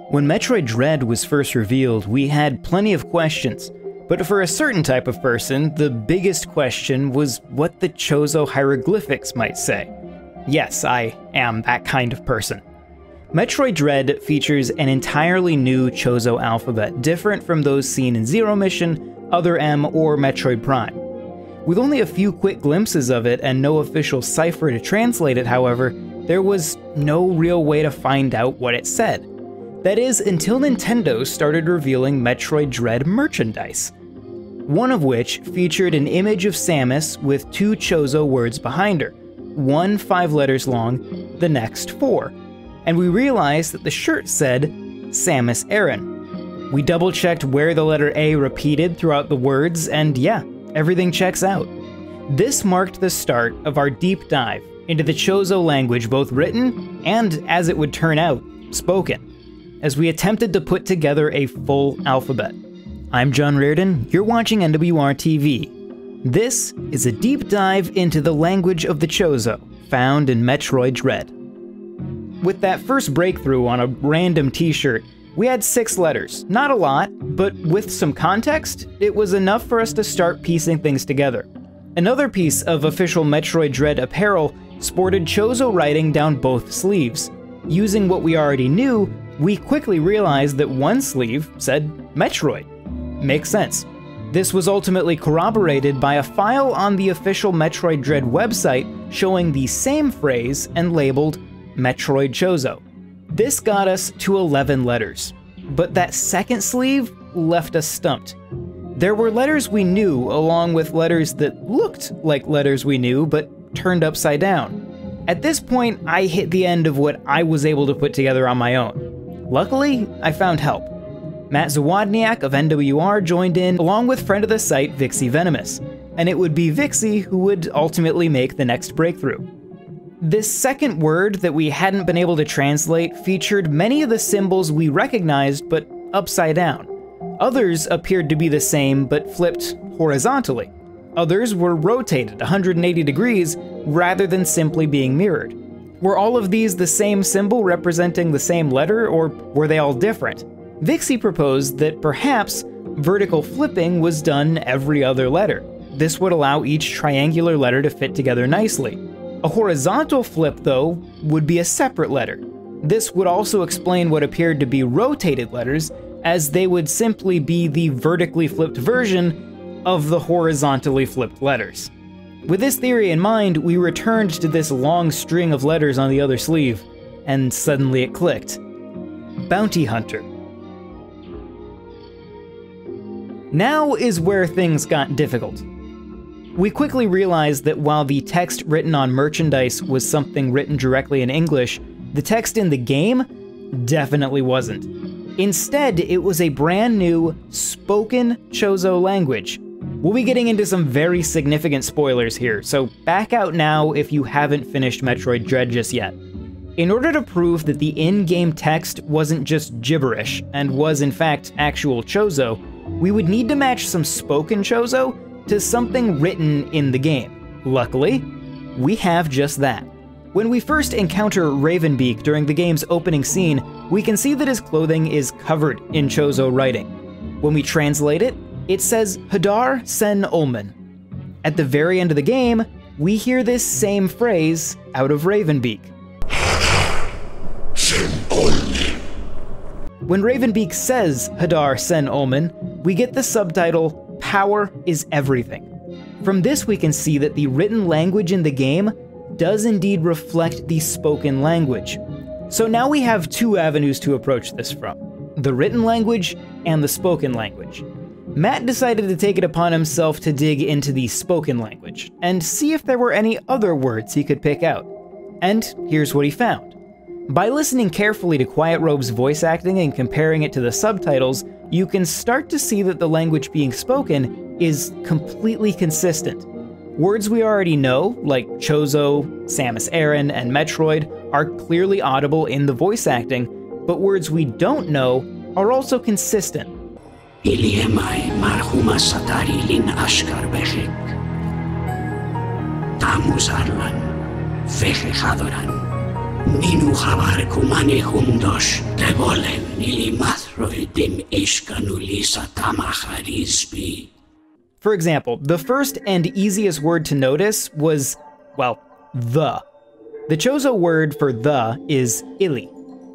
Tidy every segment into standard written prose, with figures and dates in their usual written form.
When Metroid Dread was first revealed, we had plenty of questions, but for a certain type of person, the biggest question was what the Chozo hieroglyphics might say. Yes, I am that kind of person. Metroid Dread features an entirely new Chozo alphabet, different from those seen in Zero Mission, Other M, or Metroid Prime. With only a few quick glimpses of it and no official cipher to translate it, however, there was no real way to find out what it said. That is, until Nintendo started revealing Metroid Dread merchandise, one of which featured an image of Samus with 2 Chozo words behind her, one 5 letters long, the next 4, and we realized that the shirt said Samus Aran. We double-checked where the letter A repeated throughout the words, and yeah, everything checks out. This marked the start of our deep dive into the Chozo language, both written and, as it would turn out, spoken, as we attempted to put together a full alphabet. I'm John Rairdin, you're watching NWR TV. This is a deep dive into the language of the Chozo, found in Metroid Dread. With that first breakthrough on a random t-shirt, we had 6 letters. Not a lot, but with some context, it was enough for us to start piecing things together. Another piece of official Metroid Dread apparel sported Chozo writing down both sleeves. Using what we already knew, we quickly realized that one sleeve said Metroid. Makes sense. This was ultimately corroborated by a file on the official Metroid Dread website showing the same phrase and labeled Metroid Chozo. This got us to 11 letters, but that second sleeve left us stumped. There were letters we knew, along with letters that looked like letters we knew, but turned upside down. At this point, I hit the end of what I was able to put together on my own. Luckily, I found help. Matt Zawodniak of NWR joined in, along with friend of the site Vyxie Venomous, and it would be Vyxie who would ultimately make the next breakthrough. This second word that we hadn't been able to translate featured many of the symbols we recognized, but upside down. Others appeared to be the same, but flipped horizontally. Others were rotated 180 degrees, rather than simply being mirrored. Were all of these the same symbol representing the same letter, or were they all different? Vyxie proposed that perhaps vertical flipping was done every other letter. This would allow each triangular letter to fit together nicely. A horizontal flip, though, would be a separate letter. This would also explain what appeared to be rotated letters, as they would simply be the vertically flipped version of the horizontally flipped letters. With this theory in mind, we returned to this long string of letters on the other sleeve, and suddenly it clicked. Bounty Hunter. Now is where things got difficult. We quickly realized that while the text written on merchandise was something written directly in English, the text in the game definitely wasn't. Instead, it was a brand new, spoken Chozo language. We'll be getting into some very significant spoilers here, so back out now if you haven't finished Metroid Dread just yet. In order to prove that the in-game text wasn't just gibberish, and was in fact actual Chozo, we would need to match some spoken Chozo to something written in the game. Luckily, we have just that. When we first encounter Ravenbeak during the game's opening scene, we can see that his clothing is covered in Chozo writing. When we translate it, it says Hadar Sen Ulman. At the very end of the game, we hear this same phrase out of Ravenbeak. When Ravenbeak says Hadar Sen Ulman, we get the subtitle, Power is Everything. From this we can see that the written language in the game does indeed reflect the spoken language. So now we have 2 avenues to approach this from, the written language and the spoken language. Matt decided to take it upon himself to dig into the spoken language, and see if there were any other words he could pick out. And here's what he found. By listening carefully to Quiet Robe's voice acting and comparing it to the subtitles, you can start to see that the language being spoken is completely consistent. Words we already know, like Chozo, Samus Aran, and Metroid, are clearly audible in the voice acting, but words we don't know are also consistent. Iliemai marhuma satari lin ashkar bechik. Tamuzarlan, veche hadoran. Minu habar kumane hundos, devolen ili Metroidim ishkanulisa tamaharisbi. For example, the first and easiest word to notice was, well, the. The Chozo word for the is ili,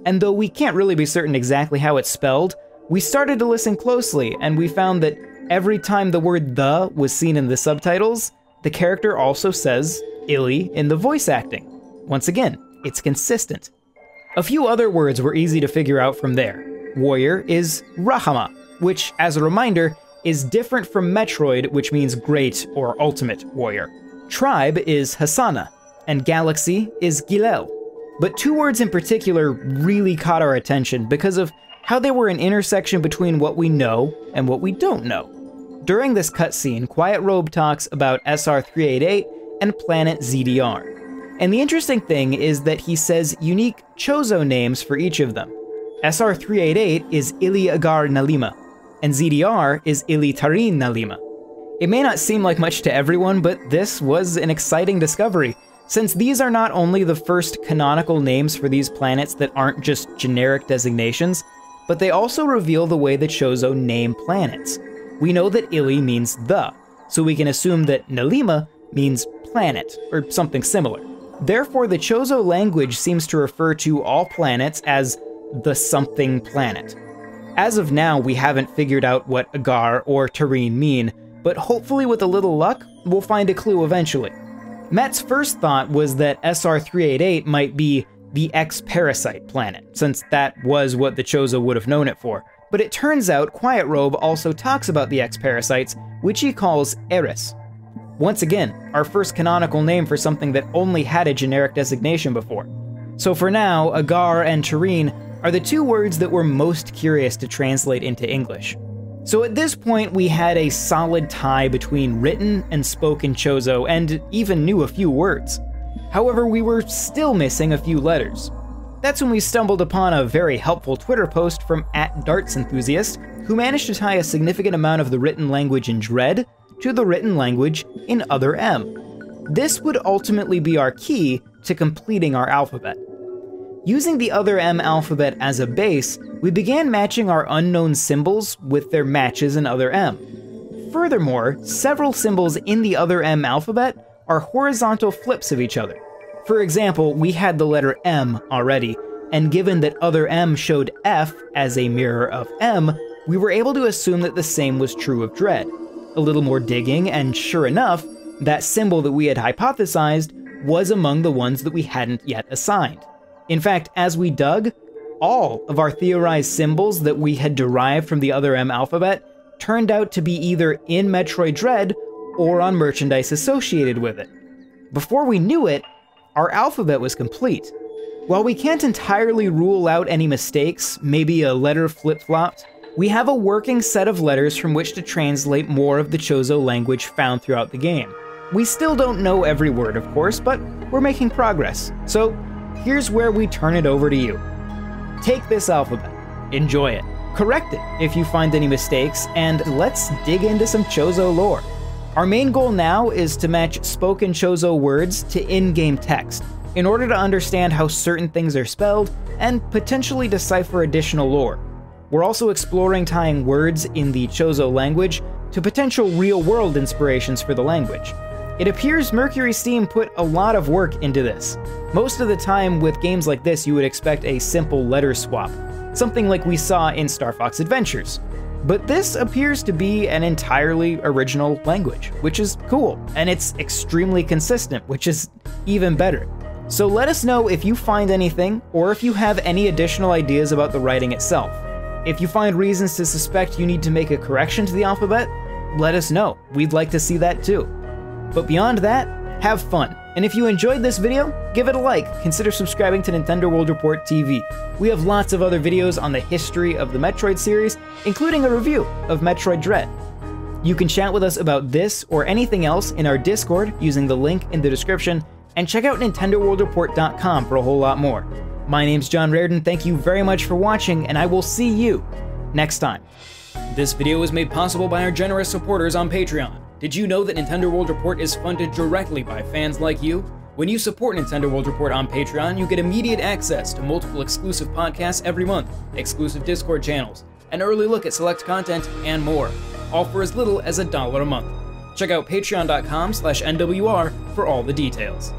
and though we can't really be certain exactly how it's spelled, we started to listen closely and we found that every time the word the was seen in the subtitles, the character also says ili in the voice acting. Once again, it's consistent. A few other words were easy to figure out from there. Warrior is Rahama, which, as a reminder, is different from Metroid, which means great or ultimate warrior. Tribe is Hasana, and galaxy is Gilel. But two words in particular really caught our attention because of how they were an intersection between what we know and what we don't know. During this cutscene, Quiet Robe talks about SR-388 and planet ZDR. And the interesting thing is that he says unique Chozo names for each of them. SR-388 is Ili Agar Nalima, and ZDR is Ili Tarin Nalima. It may not seem like much to everyone, but this was an exciting discovery, since these are not only the first canonical names for these planets that aren't just generic designations, but they also reveal the way the Chozo name planets. We know that Ili means the, so we can assume that Nalima means planet, or something similar. Therefore, the Chozo language seems to refer to all planets as the something planet. As of now, we haven't figured out what Agar or Tarin mean, but hopefully with a little luck, we'll find a clue eventually. Matt's first thought was that SR-388 might be the X-Parasite planet, since that was what the Chozo would have known it for. But it turns out Quiet Robe also talks about the X-Parasites, which he calls Eris. Once again, our first canonical name for something that only had a generic designation before. So for now, Agar and Tarin are the two words that we're most curious to translate into English. So at this point, we had a solid tie between written and spoken Chozo, and even knew a few words. However, we were still missing a few letters. That's when we stumbled upon a very helpful Twitter post from @DartsEnthusiast, who managed to tie a significant amount of the written language in Dread to the written language in Other M. This would ultimately be our key to completing our alphabet. Using the Other M alphabet as a base, we began matching our unknown symbols with their matches in Other M. Furthermore, several symbols in the Other M alphabet are horizontal flips of each other. For example, we had the letter M already, and given that Other M showed F as a mirror of M, we were able to assume that the same was true of Dread. A little more digging, and sure enough, that symbol that we had hypothesized was among the ones that we hadn't yet assigned. In fact, as we dug, all of our theorized symbols that we had derived from the Other M alphabet turned out to be either in Metroid Dread or on merchandise associated with it. Before we knew it, our alphabet was complete. While we can't entirely rule out any mistakes, maybe a letter flip-flopped, we have a working set of letters from which to translate more of the Chozo language found throughout the game. We still don't know every word, of course, but we're making progress. So here's where we turn it over to you. Take this alphabet, enjoy it, correct it if you find any mistakes, and let's dig into some Chozo lore. Our main goal now is to match spoken Chozo words to in-game text, in order to understand how certain things are spelled, and potentially decipher additional lore. We're also exploring tying words in the Chozo language to potential real-world inspirations for the language. It appears Mercury Steam put a lot of work into this. Most of the time with games like this you would expect a simple letter swap, something like we saw in Star Fox Adventures. But this appears to be an entirely original language, which is cool, and it's extremely consistent, which is even better. So let us know if you find anything, or if you have any additional ideas about the writing itself. If you find reasons to suspect you need to make a correction to the alphabet, let us know. We'd like to see that too. But beyond that, have fun. And if you enjoyed this video, give it a like. Consider subscribing to Nintendo World Report TV. We have lots of other videos on the history of the Metroid series, including a review of Metroid Dread. You can chat with us about this or anything else in our Discord using the link in the description, and check out NintendoWorldReport.com for a whole lot more. My name's John Rairdin, thank you very much for watching, and I will see you next time. This video was made possible by our generous supporters on Patreon. Did you know that Nintendo World Report is funded directly by fans like you? When you support Nintendo World Report on Patreon, you get immediate access to multiple exclusive podcasts every month, exclusive Discord channels, an early look at select content, and more, all for as little as $1 a month. Check out patreon.com/NWR for all the details.